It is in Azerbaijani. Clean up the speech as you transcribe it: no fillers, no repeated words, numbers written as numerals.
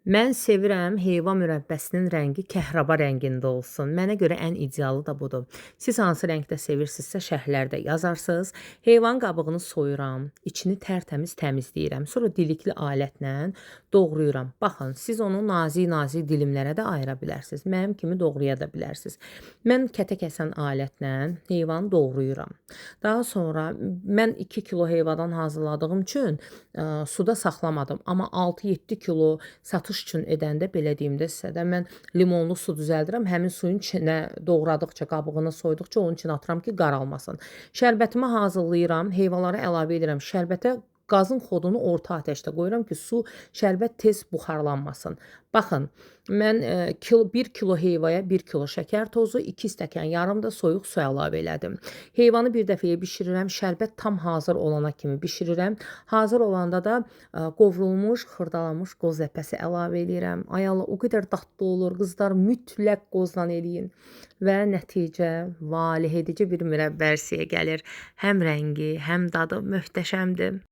Mən sevirəm heyvan mürəbbəsinin rəngi kəhraba rəngində olsun. Mənə görə ən idealı da budur. Siz hansı rəngdə sevirsinizsə şərhlərdə yazarsınız. Heyvan qabığını soyuram, içini tərtəmiz təmizləyirəm. Sonra dilikli alətlə doğrayıram. Baxın, siz onu nazik-nazik dilimlərə də ayıra bilərsiniz. Mənim kimi doğraya da bilərsiniz. Mən kətə kəsən alətlə heyvanı doğrayıram. Daha sonra mən 2 kilo heyvadan hazırladığım üçün suda saxlamadım. Amma 6-7 kilo satış üçün edəndə belə deyim də sizə də mən limonlu su düzəldirəm. Həmin suyun içinə doğradıqca, qabığını soyduqca onun içinə atıram ki, qaralmasın. Şərbətimi hazırlayıram, heyvaları əlavə edirəm. Şərbətə qazın xodunu orta atəşdə qoyuram ki, şərbət tez buxarlanmasın. Baxın, mən 1 kilo heyvaya 1 kilo şəkər tozu, 2 stəkan yarım da soyuq su əlavə elədim. Heyvanı bir dəfəyə bişirirəm, şərbət tam hazır olana kimi bişirirəm. Hazır olanda da qovrulmuş, xırdalanmış qoz ləpəsi əlavə eləyirəm. Ay Allah, o qədər dadlı olur. Qızlar mütləq qozdan eləyin. Və nəticə valeh edici bir mürəbbəsiyə gəlir. Həm rəngi, həm dadı möhtəşəmdir.